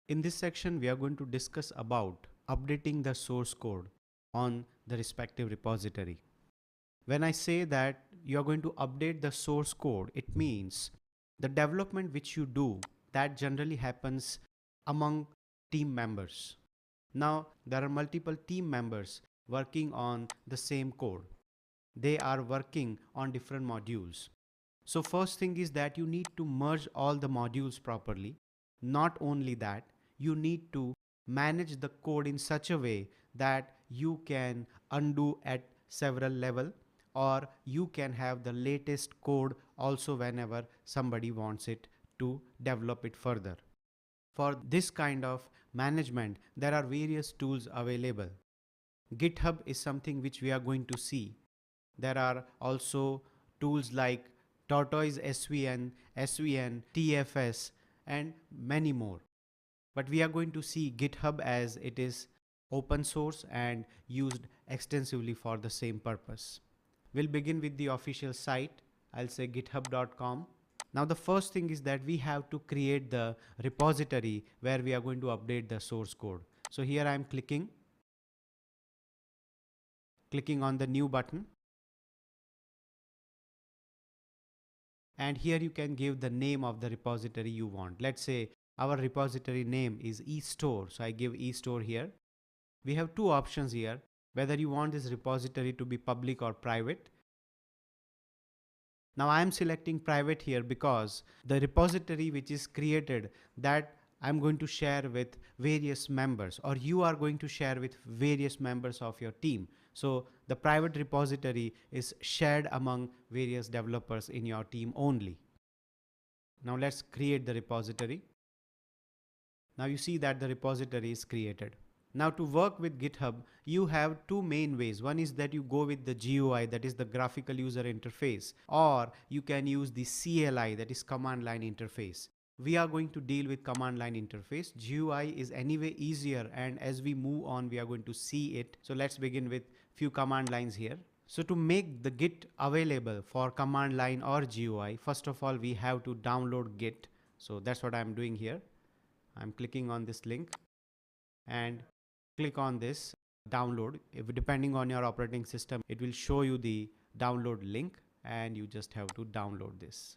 In this section, we are going to discuss about updating the source code on the respective repository. When I say that you are going to update the source code, it means the development which you do that generally happens among team members. Now, there are multiple team members working on the same code. They are working on different modules. So first thing is that you need to merge all the modules properly. Not only that, you need to manage the code in such a way that you can undo at several level, or you can have the latest code also whenever somebody wants it to develop it further. For this kind of management, there are various tools available. GitHub is something which we are going to see. There are also tools like Tortoise SVN, SVN, TFS, and many more. But we are going to see GitHub as it is open source and used extensively for the same purpose. We'll begin with the official site. I'll say github.com. Now the first thing is that we have to create the repository where we are going to update the source code. So here I'm clicking on the new button. And here you can give the name of the repository you want. Let's say our repository name is eStore. So I give eStore here. We have two options here, whether you want this repository to be public or private. Now I am selecting private here because the repository which is created, that I'm going to share with various members, or you are going to share with various members of your team. So the private repository is shared among various developers in your team only. Now let's create the repository. Now you see that the repository is created. Now to work with GitHub, you have two main ways. One is that you go with the GUI, that is the graphical user interface, or you can use the CLI, that is command line interface. We are going to deal with command line interface. GUI is anyway easier, and as we move on, we are going to see it. So let's begin with few command lines here. So to make the Git available for command line or GUI, first of all, we have to download Git. So that's what I'm doing here. I'm clicking on this link and click on this download. If depending on your operating system, it will show you the download link, and you just have to download this.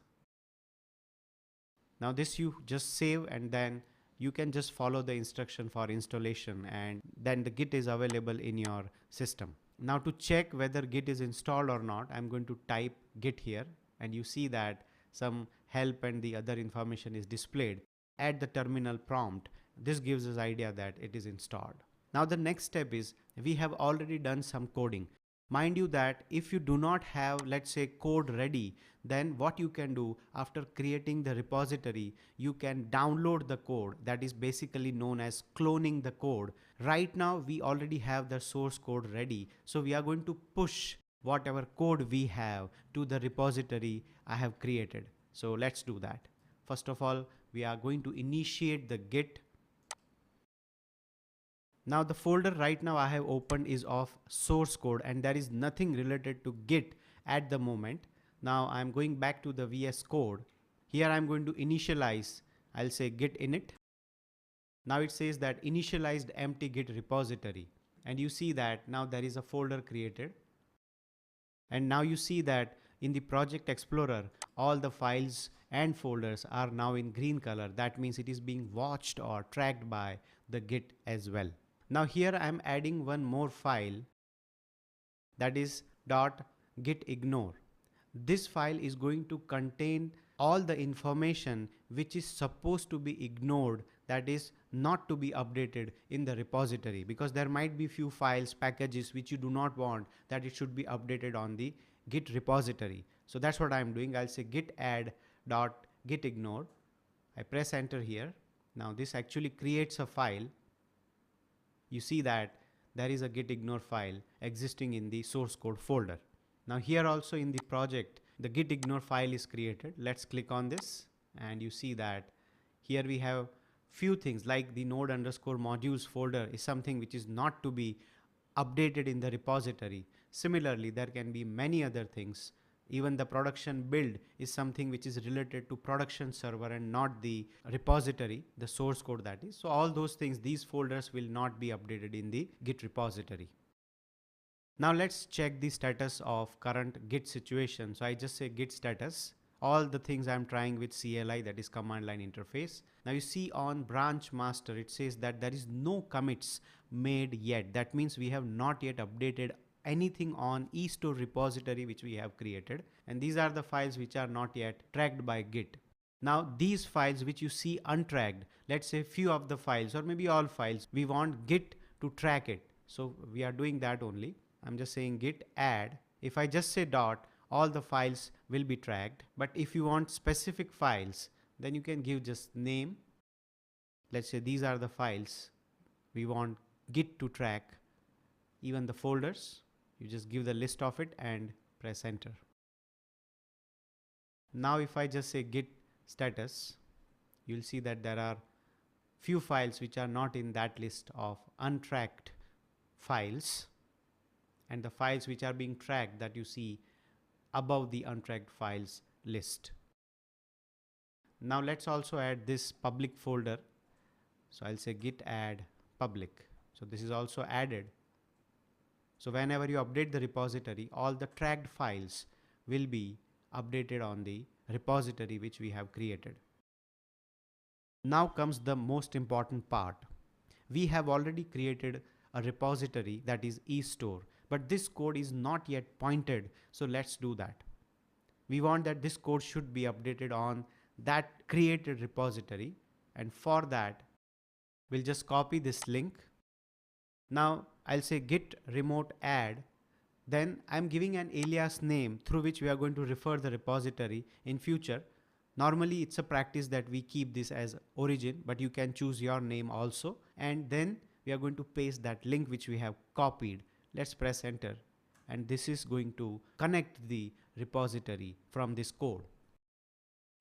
Now this you just save, and then you can just follow the instruction for installation, and then the Git is available in your system. Now to check whether Git is installed or not, I'm going to type Git here, and you see that some help and the other information is displayed at the terminal prompt. This gives us idea that it is installed. Now the next step is we have already done some coding. Mind you that if you do not have, let's say, code ready, then what you can do after creating the repository, you can download the code. That is basically known as cloning the code. Right now we already have the source code ready. So we are going to push whatever code we have to the repository I have created. So let's do that. First of all, we are going to initiate the Git. Now the folder right now I have opened is of source code, and there is nothing related to Git at the moment. Now I'm going back to the VS Code. Here I'm going to initialize, I'll say git init. Now it says that initialized empty Git repository, and you see that now there is a folder created. And now you see that in the project explorer, all the files and folders are now in green color. That means it is being watched or tracked by the Git as well. Now here I am adding one more file, that is .gitignore. This file is going to contain all the information which is supposed to be ignored, that is not to be updated in the repository, because there might be few files, packages which you do not want that it should be updated on the Git repository. So that's what I'm doing. I'll say git add .gitignore. I press enter here. Now this actually creates a file. You see that there is a gitignore file existing in the source code folder. Now here also in the project, the gitignore file is created. Let's click on this, and you see that here we have few things like the node_modules folder is something which is not to be updated in the repository. Similarly, there can be many other things Even the production build is something which is related to production server and not the repository, the source code that is. So all those things, these folders will not be updated in the Git repository. Now let's check the status of current Git situation. So I just say Git status, all the things I'm trying with CLI, that is command line interface. Now you see on branch master, it says that there is no commits made yet. That means we have not yet updated anything on eStore repository which we have created. And these are the files which are not yet tracked by Git. Now these files which you see untracked, let's say few of the files or maybe all files, we want Git to track it. So we are doing that only. I'm just saying git add. If I just say dot, all the files will be tracked. But if you want specific files, then you can give just name. Let's say these are the files we want Git to track, even the folders. You just give the list of it and press enter. Now if I just say git status, you'll see that there are few files which are not in that list of untracked files, and the files which are being tracked that you see above the untracked files list. Now let's also add this public folder. So I'll say git add public. So this is also added. So whenever you update the repository, all the tracked files will be updated on the repository which we have created. Now comes the most important part. We have already created a repository, that is eStore, but this code is not yet pointed. So let's do that. We want that this code should be updated on that created repository, and for that we'll just copy this link. Now I'll say git remote add. Then I'm giving an alias name through which we are going to refer the repository in future. Normally it's a practice that we keep this as origin, but you can choose your name also. And then we are going to paste that link which we have copied. Let's press enter. And this is going to connect the repository from this code.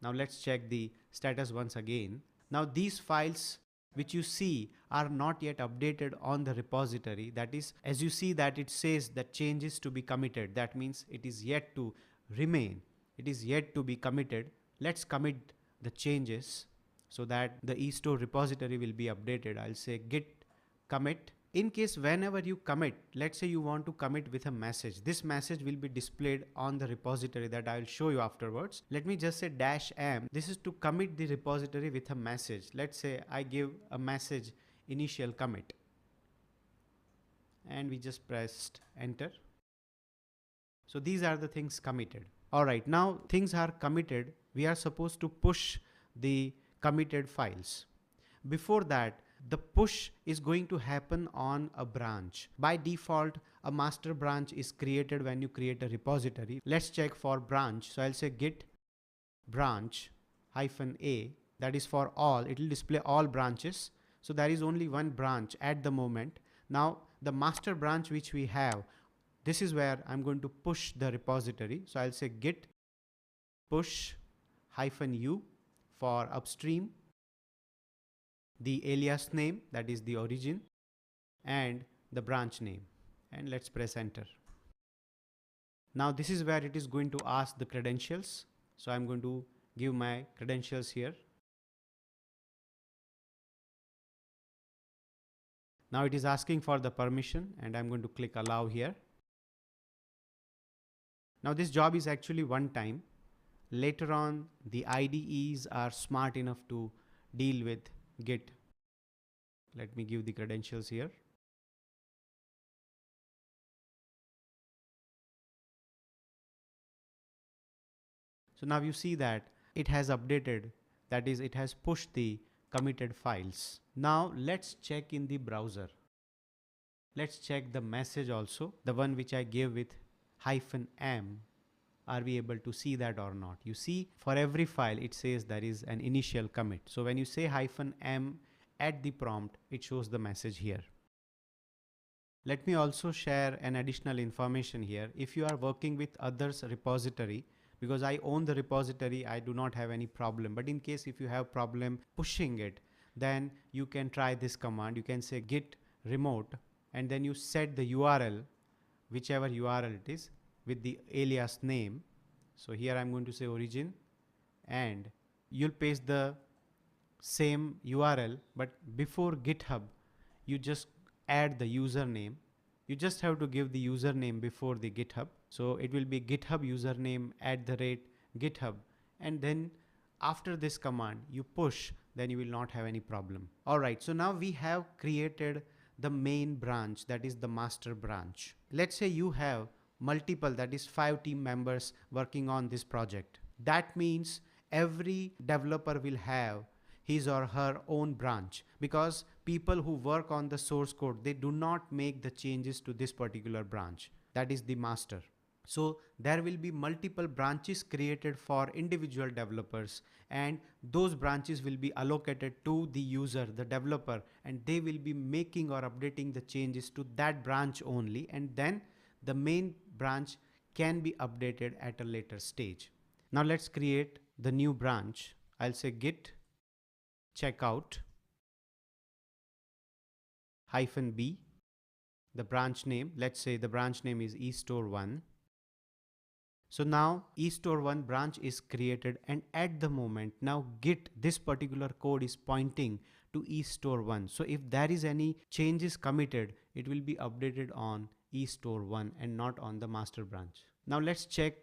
Now let's check the status once again. Now these files which you see are not yet updated on the repository. That is, as you see that it says that changes to be committed. That means it is yet to remain. It is yet to be committed. Let's commit the changes so that the eStore repository will be updated. I'll say git commit. In case whenever you commit, let's say you want to commit with a message, this message will be displayed on the repository that I'll show you afterwards. Let me just say -m. This is to commit the repository with a message. Let's say I give a message initial commit, and we just pressed enter. So these are the things committed. All right, now things are committed. We are supposed to push the committed files. Before that, the push is going to happen on a branch. By default, a master branch is created when you create a repository. Let's check for branch. So I'll say git branch -a. That is for all. It will display all branches. So there is only one branch at the moment. Now the master branch which we have, this is where I'm going to push the repository. So I'll say git push -u for upstream, the alias name, that is the origin, and the branch name, and let's press enter. Now this is where it is going to ask the credentials. So I'm going to give my credentials here. Now it is asking for the permission, and I'm going to click allow here. Now this job is actually one time. Later on, the IDEs are smart enough to deal with Git. Let me give the credentials here. So now you see that it has updated, that is, it has pushed the committed files. Now let's check in the browser. Let's check the message also, the one which I gave with -m. Are we able to see that or not? You see, for every file it says there is an initial commit. So when you say -m at the prompt, it shows the message here. Let me also share an additional information here. If you are working with others repository, because I own the repository, I do not have any problem. But in case if you have problem pushing it, then you can try this command. You can say git remote, and then you set the URL, whichever URL it is, with the alias name, So here I'm going to say origin, and you'll paste the same URL, but before GitHub, you just add the username. You just have to give the username before the GitHub. So it will be GitHub username @GitHub. And then after this command, you push, then you will not have any problem. All right. So now we have created the main branch, that is the master branch. Let's say you have multiple, that is 5 team members working on this project. That means every developer will have his or her own branch, because people who work on the source code, they do not make the changes to this particular branch, that is the master. So there will be multiple branches created for individual developers, and those branches will be allocated to the user, the developer, and they will be making or updating the changes to that branch only, and then the main branch can be updated at a later stage. Now let's create the new branch. I'll say git checkout -b, the branch name. Let's say the branch name is eStore1. So now eStore1 branch is created, and at the moment now Git, this particular code is pointing to eStore1. So if there is any changes committed, it will be updated on eStore1 and not on the master branch. Now let's check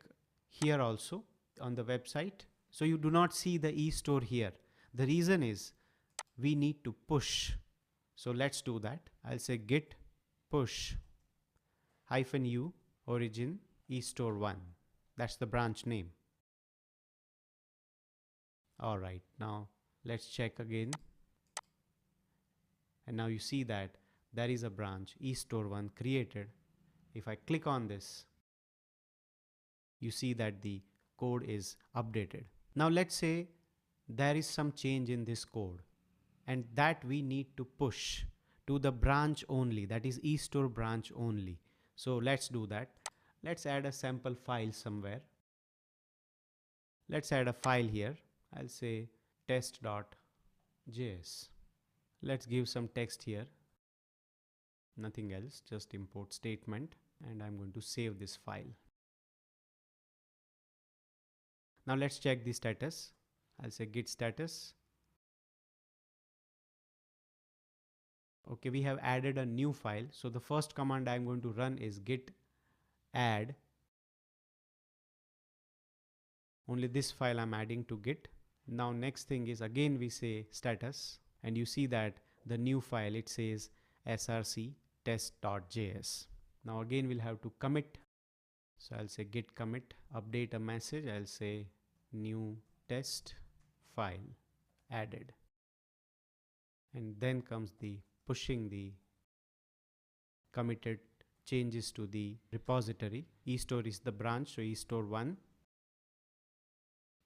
here also on the website. So you do not see the eStore here. The reason is we need to push. So let's do that. I'll say git push -u origin eStore1. That's the branch name. All right, now let's check again. And now you see that there is a branch eStore1 created. If I click on this, you see that the code is updated. Now let's say there is some change in this code, and that we need to push to the branch only, that is eStore branch only. So let's do that. Let's add a sample file somewhere. Let's add a file here. I'll say test.js. Let's give some text here. Nothing else, just import statement, and I'm going to save this file. Now let's check the status. I'll say git status. Okay, we have added a new file. So the first command I'm going to run is git add. Only this file I'm adding to Git. Now next thing is, again we say status, and you see that the new file, it says src test.js. Now again we'll have to commit. So I'll say git commit, update a message. I'll say new test file added. And then comes the pushing the committed changes to the repository. eStore is the branch, so eStore1.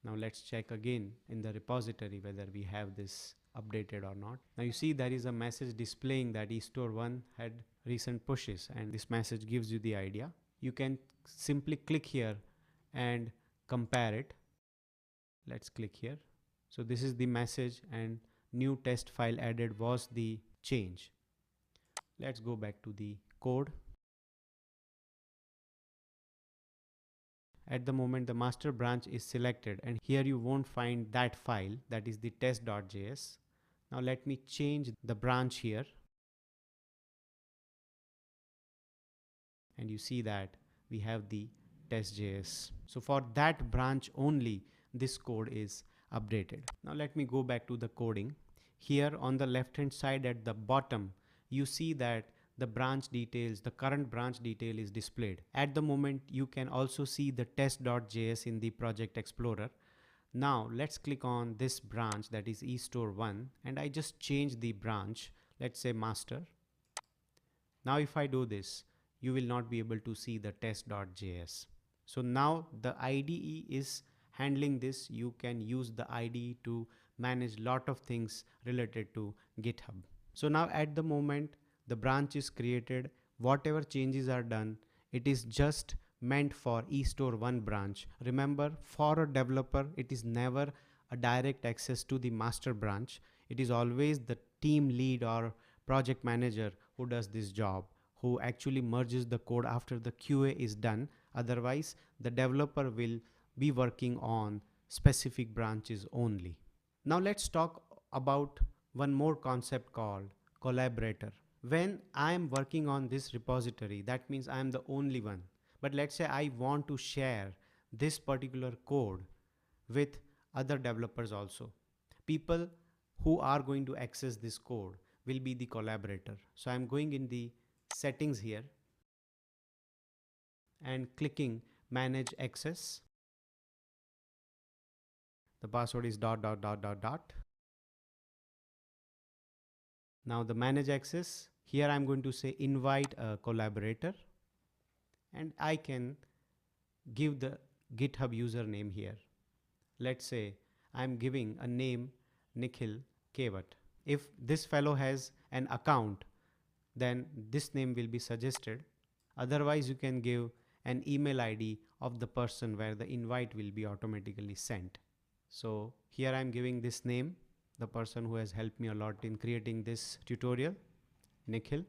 Now let's check again in the repository whether we have this updated or not. Now you see there is a message displaying that eStore1 had recent pushes, and this message gives you the idea. You can simply click here and compare it. Let's click here. So this is the message, and new test file added was the change. Let's go back to the code. At the moment the master branch is selected, and here you won't find that file, that is the test.js. Now let me change the branch here, and you see that we have the test.js. So for that branch only this code is updated. Now let me go back to the coding. Here on the left hand side at the bottom, you see that the branch details, the current branch detail is displayed. At the moment you can also see the test.js in the project explorer. Now let's click on this branch, that is eStore1, and I just change the branch, let's say master. Now if I do this, you will not be able to see the test.js. So now the IDE is handling this. You can use the IDE to manage lot of things related to GitHub. So now at the moment the branch is created, whatever changes are done, it is just meant for eStore1 branch. Remember, for a developer it is never a direct access to the master branch. It is always the team lead or project manager who does this job, who actually merges the code after the QA is done. Otherwise the developer will be working on specific branches only. Now let's talk about one more concept called collaborator. When I am working on this repository, that means I am the only one. But let's say I want to share this particular code with other developers also. People who are going to access this code will be the collaborator. So I'm going in the settings here and clicking manage access. The password is dot dot dot dot dot. Now the manage access, here I'm going to say invite a collaborator, and I can give the GitHub username here. Let's say I'm giving a name Nikhil Kevat. If this fellow has an account, then this name will be suggested. Otherwise, you can give an email ID of the person where the invite will be automatically sent. So here I'm giving this name, the person who has helped me a lot in creating this tutorial, Nikhil.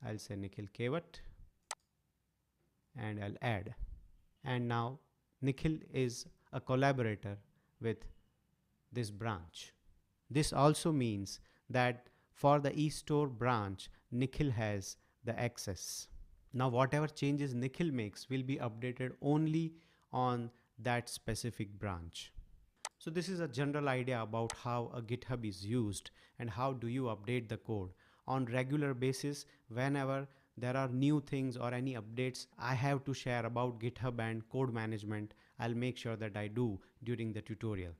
I'll say Nikhil Kevat and I'll add. And now Nikhil is a collaborator with this branch. This also means that for the eStore branch, Nikhil has the access. Now whatever changes Nikhil makes will be updated only on that specific branch. So this is a general idea about how a GitHub is used and how do you update the code. On regular basis, whenever there are new things or any updates I have to share about GitHub and code management, I'll make sure that I do during the tutorial.